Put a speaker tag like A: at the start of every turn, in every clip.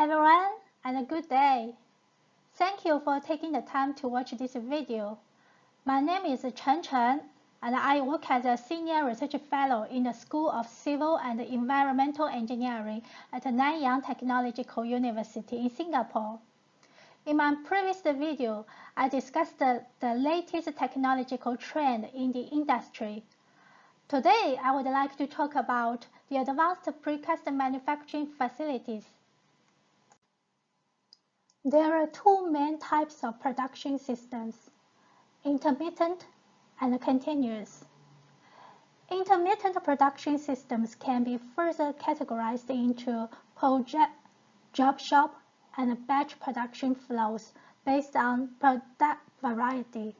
A: everyone, and a good day. Thank you for taking the time to watch this video. My name is Chen Chen, and I work as a Senior Research Fellow in the School of Civil and Environmental Engineering at Nanyang Technological University in Singapore. In my previous video, I discussed the latest technological trend in the industry. Today, I would like to talk about the advanced precast manufacturing facilities. There are two main types of production systems, intermittent and continuous. Intermittent production systems can be further categorized into project, job shop, and batch production flows based on product variety.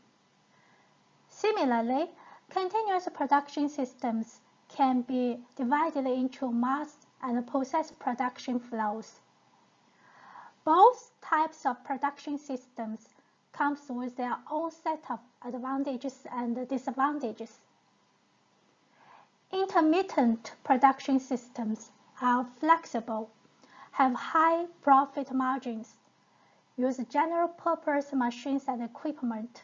A: Similarly, continuous production systems can be divided into mass and process production flows. Both types of production systems come with their own set of advantages and disadvantages. Intermittent production systems are flexible, have high profit margins, use general-purpose machines and equipment,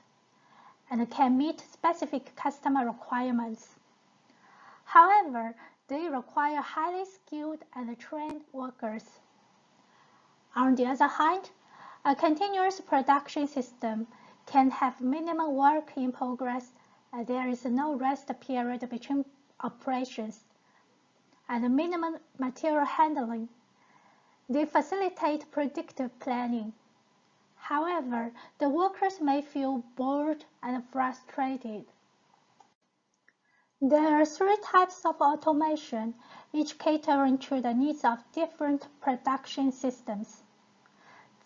A: and can meet specific customer requirements. However, they require highly skilled and trained workers. On the other hand, a continuous production system can have minimal work in progress and there is no rest period between operations, and minimum material handling. They facilitate predictive planning. However, the workers may feel bored and frustrated. There are three types of automation, each catering to the needs of different production systems.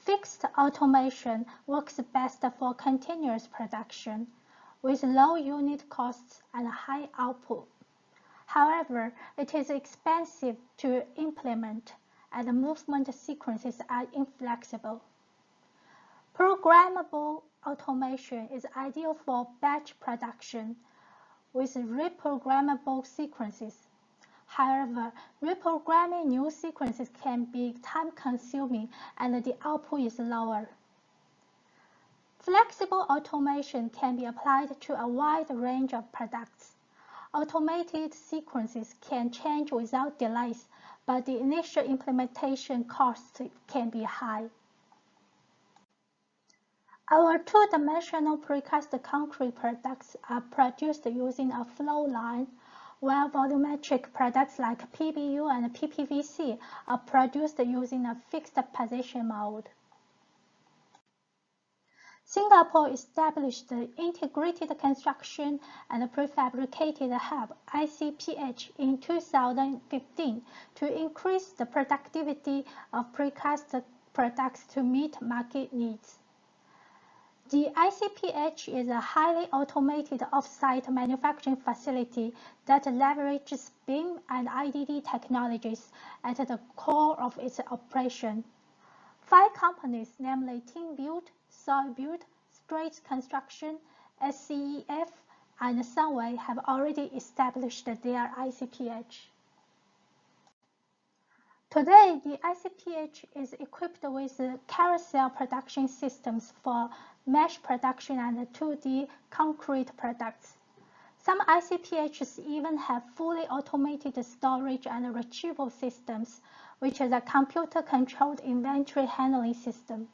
A: Fixed automation works best for continuous production, with low unit costs and high output. However, it is expensive to implement, and the movement sequences are inflexible. Programmable automation is ideal for batch production, with reprogrammable sequences. However, reprogramming new sequences can be time-consuming and the output is lower. Flexible automation can be applied to a wide range of products. Automated sequences can change without delays, but the initial implementation costs can be high. Our two-dimensional precast concrete products are produced using a flow line, while volumetric products like PBU and PPVC are produced using a fixed position mode. Singapore established the Integrated Construction and Prefabricated Hub (ICPH) in 2015 to increase the productivity of precast products to meet market needs. The ICPH is a highly automated off-site manufacturing facility that leverages BIM and IDD technologies at the core of its operation. 5 companies, namely TeamBuild, SoilBuild, Straight Construction, SCEF, and Sunway, have already established their ICPH. Today, the ICPH is equipped with carousel production systems for mesh production and 2D concrete products. Some ICPHs even have fully automated storage and retrieval systems, which is a computer-controlled inventory handling system.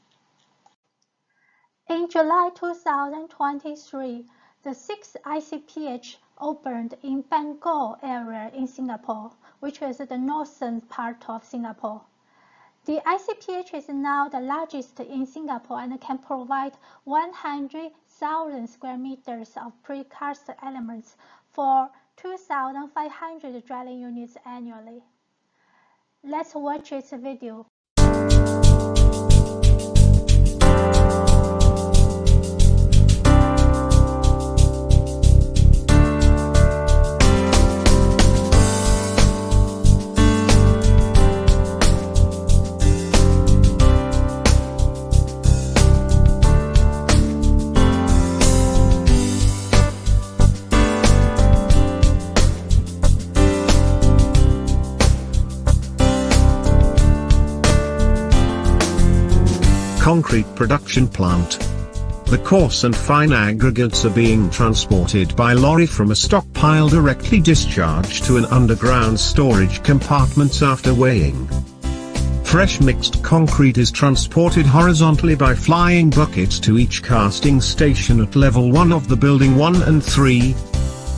A: In July 2023, the 6th ICPH opened in Bangor area in Singapore, which is the northern part of Singapore. The ICPH is now the largest in Singapore and can provide 100,000 square meters of precast elements for 2,500 dwelling units annually. Let's watch its video.
B: Concrete production plant. The coarse and fine aggregates are being transported by lorry from a stockpile directly discharged to an underground storage compartment after weighing. Fresh mixed concrete is transported horizontally by flying buckets to each casting station at level 1 of the building 1 and 3.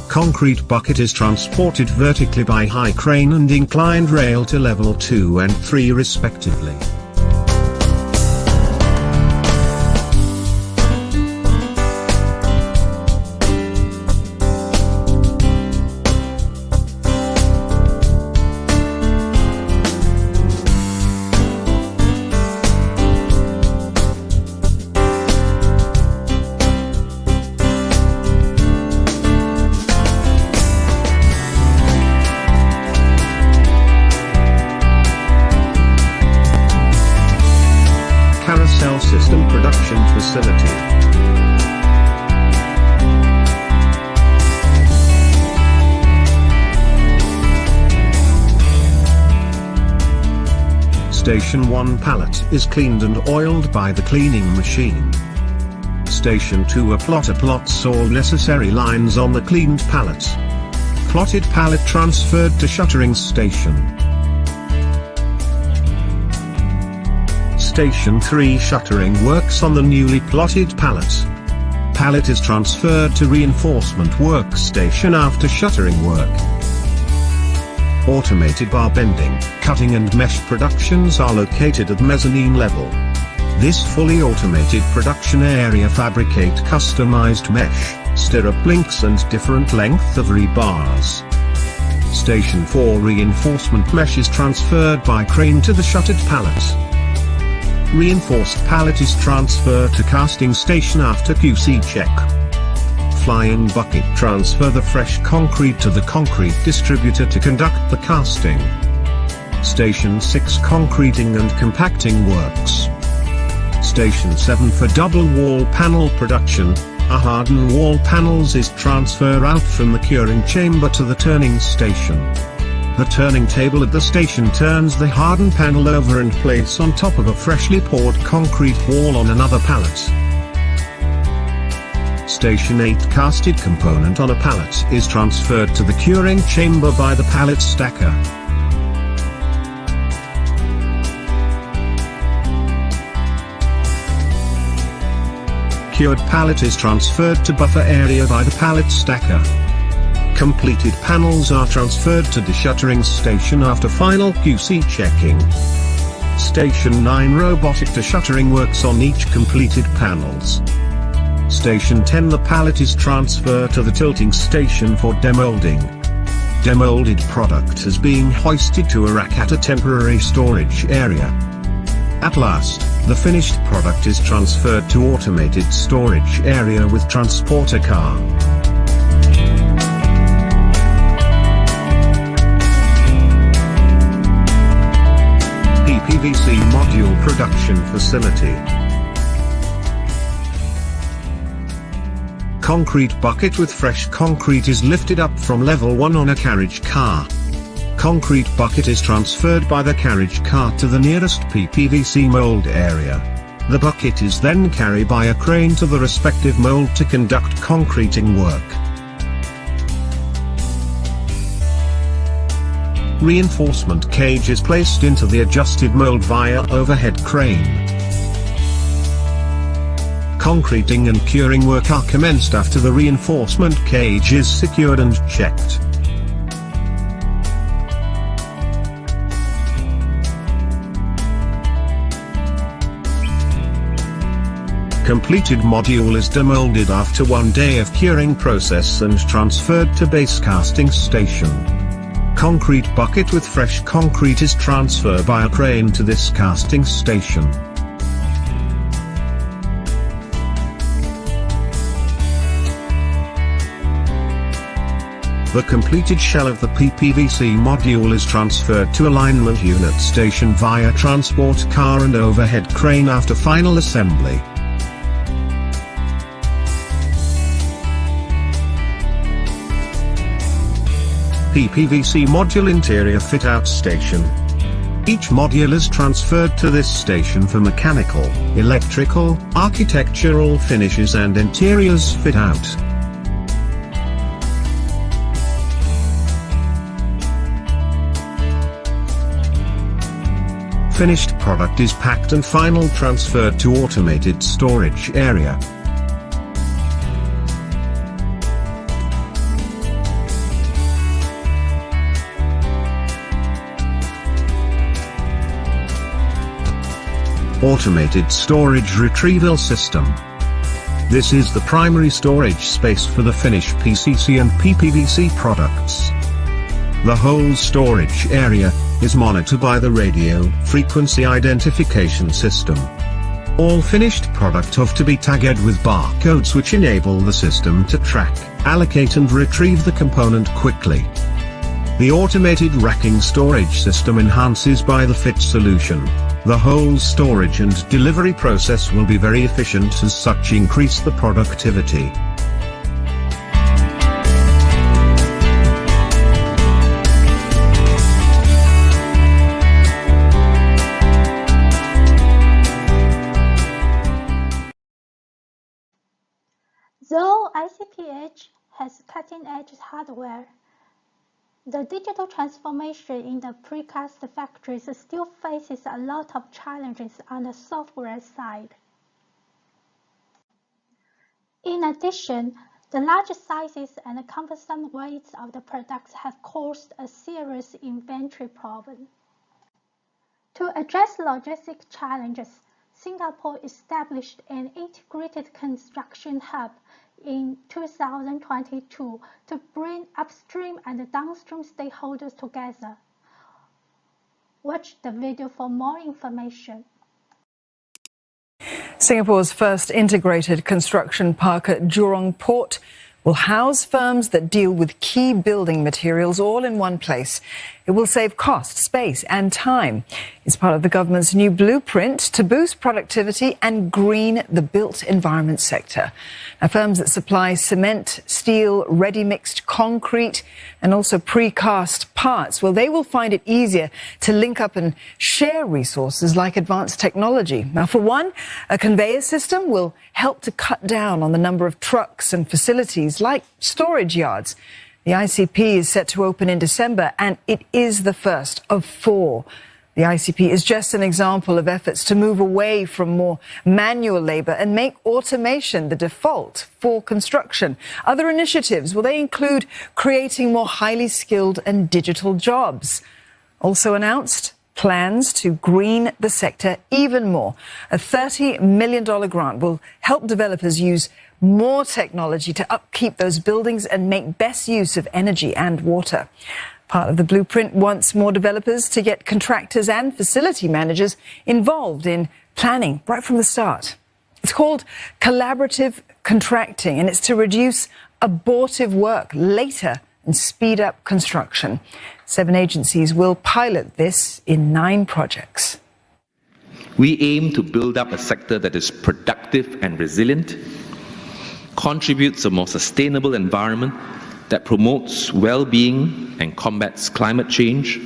B: Concrete bucket is transported vertically by high crane and inclined rail to level 2 and 3 respectively. Carousel system production facility. Station 1 pallet is cleaned and oiled by the cleaning machine. Station 2 a plotter plots all necessary lines on the cleaned pallet. Plotted pallet transferred to shuttering station. Station 3 shuttering works on the newly plotted pallet. Pallet is transferred to reinforcement workstation after shuttering work. Automated bar bending, cutting and mesh productions are located at mezzanine level. This fully automated production area fabricate customized mesh, stirrup links and different length of rebars. Station 4 reinforcement mesh is transferred by crane to the shuttered pallet. Reinforced pallet is transferred to casting station after QC check. Flying bucket transfer the fresh concrete to the concrete distributor to conduct the casting. Station 6 concreting and compacting works. Station 7 for double wall panel production. A hardened wall panels is transfer out from the curing chamber to the turning station. The turning table at the station turns the hardened panel over and place on top of a freshly poured concrete wall on another pallet. Station 8 casted component on a pallet is transferred to the curing chamber by the pallet stacker. Cured pallet is transferred to buffer area by the pallet stacker. Completed panels are transferred to the shuttering station after final QC checking. Station 9 robotic shuttering works on each completed panels. Station 10 the pallet is transferred to the tilting station for demolding. Demolded product is being hoisted to a rack at a temporary storage area. At last, the finished product is transferred to automated storage area with transporter car. PVC module production facility. Concrete bucket with fresh concrete is lifted up from level 1 on a carriage car. Concrete bucket is transferred by the carriage car to the nearest PVC mold area. The bucket is then carried by a crane to the respective mold to conduct concreting work. Reinforcement cage is placed into the adjusted mold via overhead crane. Concreting and curing work are commenced after the reinforcement cage is secured and checked. Completed module is demolded after 1 day of curing process and transferred to base casting station. Concrete bucket with fresh concrete is transferred by a crane to this casting station. The completed shell of the PVC module is transferred to alignment unit station via transport car and overhead crane after final assembly. PVC module interior fit-out station. Each module is transferred to this station for mechanical, electrical, architectural finishes and interiors fit out. Finished product is packed and final transferred to automated storage area. Automated storage retrieval system. This is the primary storage space for the finished PCC and PPVC products. The whole storage area is monitored by the radio frequency identification system. All finished product have to be tagged with barcodes which enable the system to track, allocate and retrieve the component quickly. The automated racking storage system enhances by the fit solution. The whole storage and delivery process will be very efficient, as such increase the productivity.
A: Though ICPH has cutting-edge hardware, the digital transformation in the precast factories still faces a lot of challenges on the software side. In addition, the large sizes and cumbersome weights of the products have caused a serious inventory problem. To address logistic challenges, Singapore established an integrated construction hub in 2022 to bring upstream and downstream stakeholders together. Watch the video for more information.
C: Singapore's first integrated construction park at Jurong Port will house firms that deal with key building materials all in one place. It will save cost, space and time. It's part of the government's new blueprint to boost productivity and green the built environment sector. Now, firms that supply cement, steel, ready-mixed concrete and also precast parts, well, they will find it easier to link up and share resources like advanced technology. Now, for one, a conveyor system will help to cut down on the number of trucks and facilities like storage yards. The ICP is set to open in December, and it is the first of 4. The ICP is just an example of efforts to move away from more manual labour and make automation the default for construction. Other initiatives, well, they include creating more highly skilled and digital jobs. Also announced, plans to green the sector even more. A $30 million grant will help developers use more technology to upkeep those buildings and make best use of energy and water. Part of the blueprint wants more developers to get contractors and facility managers involved in planning right from the start. It's called collaborative contracting, and it's to reduce abortive work later and speed up construction. 7 agencies will pilot this in 9 projects.
D: We aim to build up a sector that is productive and resilient, contributes a more sustainable environment that promotes well-being and combats climate change,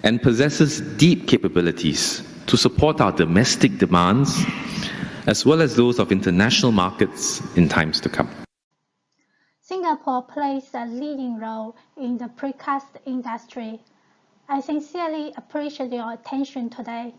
D: and possesses deep capabilities to support our domestic demands as well as those of international markets in times to come.
A: Singapore plays a leading role in the precast industry. I sincerely appreciate your attention today.